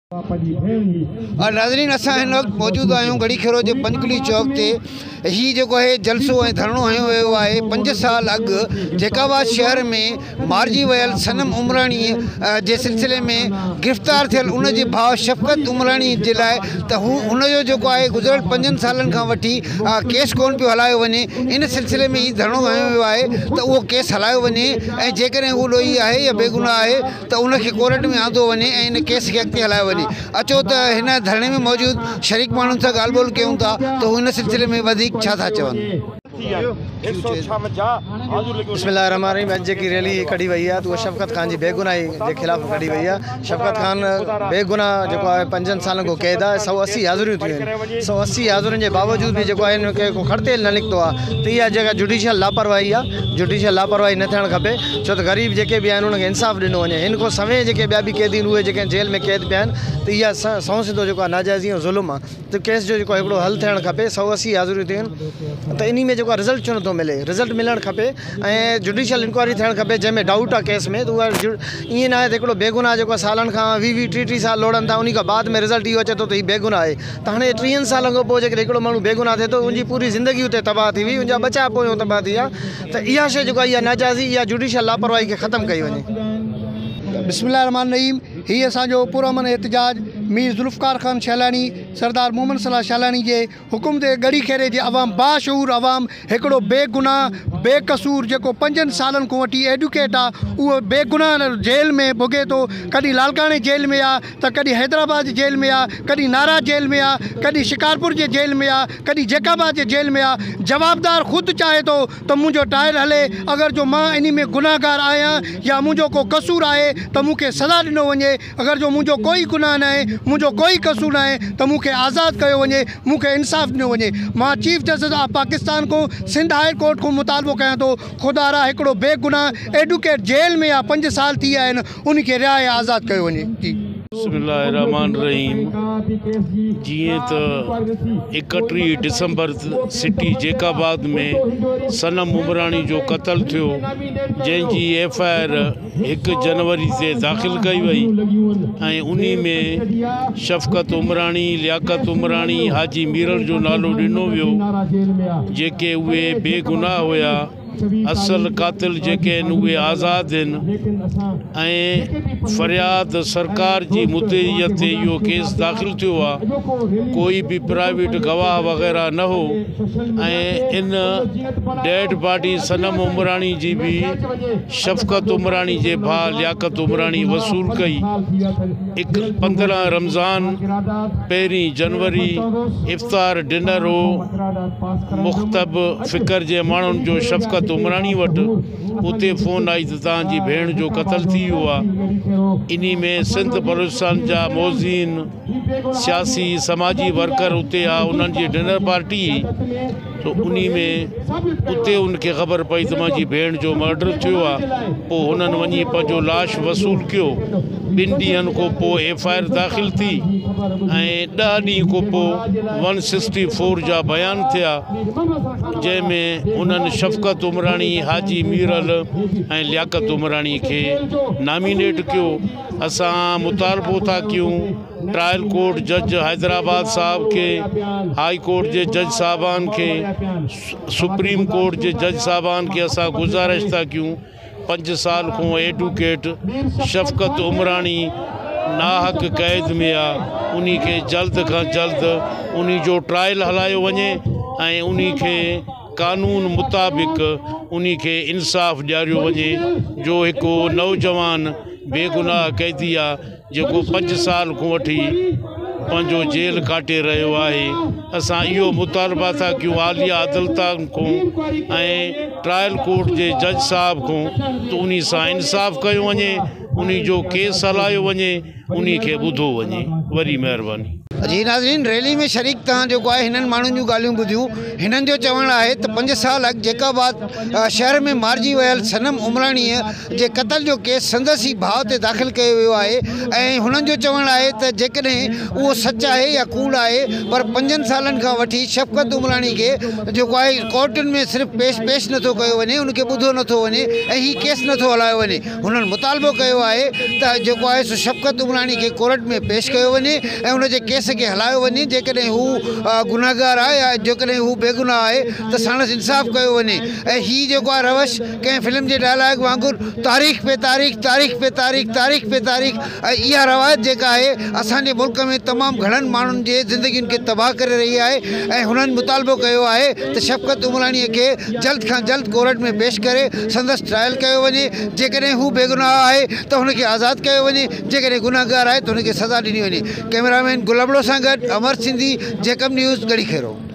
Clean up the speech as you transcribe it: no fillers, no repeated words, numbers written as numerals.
नाज़रीन असां हिन वक़्तु मौजूदु आहियूं गड़ी खेरो जे पंजकुली चौक ते। ही जेको आहे जलसो ऐं धरणो हयो वियो आहे 5 साल अॻु जेकाबाद शहर में मारिजी वियल सनम उमराणी जे सिलसिले में गिरफ़्तार थियल उन जे भाउ शफ़क़त उमराणी जे लाइ त हुनजो जेको आहे गुज़िरियल 5 सालनि खां वठी केस कोन पियो हलायो वञे। इन सिलसिले में ही धरणो हयो वियो आहे त उहो केस हलायो वञे ऐं जेकॾहिं उहो ॾोही आहे या बेगुनाह आहे त उनखे कोर्ट में आंदो वञे ऐं इन केस खे अॻिते हलायो वञे। अचो त हिन धरणे में मौजूद शरीक माण्हुनि सां ॻाल्हि ॿोल कयूं था त हू हिन सिलसिले में वधीक छा था चवनि। बिस्मिल्लाहिर्रहमानिर्रहीम। अॼु जेकी रैली कढी वई आहे त उहा शफ़क़त ख़ान जी बेगुनाही जे ख़िलाफ़ कढी वई आहे। शफ़क़त ख़ान बेगुनाह जेको आहे 5 सालनि खां क़ैद आहे। 180 हाज़िरियूं थियूं आहिनि। 180 हाज़िरियुनि जे बावजूद बि जेको आहे हिनखे को खड़तेल न निकितो आहे त इहा जेका जुडिशियल लापरवाही आहे। जुडिशियल लापरवाही न थियणु खपे छो त ग़रीब जेके बि आहिनि उन्हनि खे इंसाफ़ ॾिनो वञे। हिन खां सवें जेके ॿिया बि क़ैदी आहिनि उहे जेके जेल में क़ैद पिया आहिनि त इहा सौ सिधो जेको आहे नाजाइज़ी ऐं ज़ुल्म आहे त केस जो जेको हिकिड़ो हल थियणु खपे। 180 हाज़िरियूं थियूं आहिनि त इन में जेको आहे रिज़ल्ट छो नथो मिले। रिज़ल्ट मिलणु खपे ऐं जुडिशियल इंक्वायरी थियणु खपे जंहिंमें डाउट आहे केस में त उहा ईअं न आहे त हिकिड़ो बेगुनाह जेको सालनि खां 20-30 साल लोड़नि था उन खां बाद में रिज़ल्ट इहो अचे थो त हीउ बेगुनाह आहे। त हाणे 30 सालनि खां पोइ जेकॾहिं हिकिड़ो माण्हू बेगुनाह थिए थो उनजी पूरी ज़िंदगी उते तबाह थी वई, उनजा बचा पोयों तबाह थी विया। त इहा शइ जेको आहे इहा नाजाइज़ी इहा जुडिशियल लापरवाही खे ख़तमु कई वञे। बिस्मिल्लाहिर्रहमानिर्रहीम। ही असांजो पुरअमन एहतजाज मीर ज़ुल्फ़कार ख़ान शैलानी सरदार मोहम्मद सलाह शैलानी जे हुकुम ते गड़ी खेरे जे अवाम बाशऊर अवाम हिकिड़ो बेगुनाह बेकसूर जेको 5 सालनि खां वठी एडुकेट आहे उहो बेगुनाह जेल में भुगे थो। कॾहिं लालकाणे जेल में आहे त कॾहिं हैदराबाद जेल में आहे, कॾहिं नारा जेल में आहे, कॾहिं शिकारपुर जे जेल में आहे, कॾहिं जेकाबाद जे जेल में आहे। जवाबदार ख़ुदि चाहे थो त मुंहिंजो ट्रायल हले। अगरि जो मां इन में गुनाहगार आहियां या मुंहिंजो को कसूर आहे त मूंखे सज़ा ॾिनो वञे। अगरि जो मुंहिंजो कोई गुनाह न आहे, मुंहिंजो कोई कसूर न आहे त मूंखे आज़ादु कयो वञे, मूंखे इंसाफ़ ॾिनो वञे। मां चीफ जस्टिस ऑफ पाकिस्तान को सिंध हाई कोर्ट को मुतालबो कयां थो खुदारा हिकिड़ो बेगुनाह एडुकेट जेल में आहे 5 साल थी विया आहिनि उनखे रिहा ऐं आज़ादु कयो वञे। जी बिस्मिल्लाहिर्रहमानिर्रहीम। जीअं त 31 डिसंबर सिटी जेकाबाद में सनम उमराणी जो क़त्ल थियो जंहिंजी FIR 1 जनवरी ते दाख़िल कई वई ऐं उन्ही में शफ़क़त उमराणी, लियाकत उमराणी, हाजी मीरल जो नालो ॾिनो वियो जेके उहे बेगुनाह हुया। असल कातिल जेके आहिनि उहे आज़ाद आहिनि ऐं फ़रियाद सरकार जी मुद्दईअ ते इहो केस दाख़िल थियो आहे। कोई बि प्राइवेट गवाह वग़ैरह न हो ऐं इन डेड बॉडी सनम उमराणी जी बि शफ़क़त उमराणी जे भाउ लियाकत उमराणी वसूल कई। 15 रमज़ान 1 जनवरी इफ़्तार डिनर हो मुख़्तब फ़िक्र जे माण्हुनि जो शफ़क़त उमराणी वटि। उते फ़ोन आई त तव्हांजी भेण जो क़त्ल थी वियो आहे। इन में सिंध बलूचिस्तान जा मोज़ीन सियासी समाजी वर्कर उते आहे, उन्हनि जी डिनर पार्टी तो उन्ही में उते उनखे ख़बर पई त मुंहिंजी भेण जो मर्डर थियो आहे। पोइ हुननि वञी पंहिंजो लाश वसूल कयो। 2 ॾींहंनि खां पोइ FIR दाख़िल थी ऐं 10 ॾींहं खां पोइ 164 जा बयान थिया जंहिंमें उन्हनि शफ़क़त उमराणी, हाजी मीरल ऐं लियाकत उमराणी खे नॉमिनेट कयो। असां मुतालबो था कयूं ट्रायल कोर्ट जज हैदराबाद साहब के, हाई कोर्ट जे जज साहबान के, सुप्रीम कोर्ट जे जज साहबान के असां गुज़ारिश था कयूं 5 साल को एडवोकेट शफ़क़त उमराणी नाहक क़ैद में आहे, उन्ही के जल्द खां जल्द उन्ही जो ट्रायल हलायो वञे ऐं उन्ही के कानून मुताबिक़ उन्ही के इंसाफ़ ॾियारियो वञे। जो हिकु नौजवान बेगुनाह कैदी आहे जेको 5 साल को वठी पंहिंजो जेल काटे रहियो आहे। असां इहो मुतालबा था कयूं आलिया अदालतनि खां ऐं ट्रायल कोर्ट जे जज साहब खां त उन्ही सां इंसाफ़ कयो वञे, उन्ही जो केस हलायो वञे, उन्ही खे ॿुधो वञे। वरी महिरबानी। जी नाज़रीन, रैली में शरीक तव्हां जेको आहे हिननि माण्हुनि जूं ॻाल्हियूं ॿुधियूं। हिननि जो चवणु आहे त 5 साल अॻु जेकाबाद शहर में मारिजी वियल सनम उमराणीअ जे क़त्ल जो केस संदसि ई भाउ ते दाख़िल कयो वियो आहे ऐं हुननि जो चवणु आहे त जेकॾहिं उहो सच आहे या कूड़ आहे पर 5 सालनि खां वठी शफ़क़त उमराणी खे जेको आहे कोर्टुनि में सिर्फ़ु पेश नथो कयो वञे, उनखे ॿुधो नथो वञे ऐं हीउ केस नथो हलायो वञे। हुननि मुतालबो कयो आहे त जेको आहे सो शफ़क़त उमराणी खे कोर्ट में पेश कयो वञे ऐं हुनजे केस खे हलायो वञे। जेकॾहिं हू गुनाहगार आहे या जेकॾहिं हू बेगुनाह आहे त संदसि इंसाफ़ कयो वञे। ऐं हीअ जेको आहे रवश कंहिं फिल्म जे डायलॉग वांगुरु तारीख़ पे तारीख़ तारीख़ पे तारीख़ तारीख़ पे तारीख़, ऐं इहा रवायत जेका आहे असांजे मुल्क में तमामु घणनि माण्हुनि जे ज़िंदगियुनि खे तबाह करे रही आहे। ऐं हुननि मुतालबो कयो आहे त शफ़क़त उमराणीअ खे जल्द खां जल्द कोर्ट में पेश करे संदसि ट्रायल कयो वञे। जेकॾहिं हू बेगुनाह आहे त हुनखे आज़ादु कयो वञे, जेकॾहिं गुनाहगार आहे त हुनखे सज़ा ॾिनी वञे। कैमरामैन गुलाबड़ो सां गॾु अमर सिंधी, जेकब न्यूज़, गढ़ी खेरो।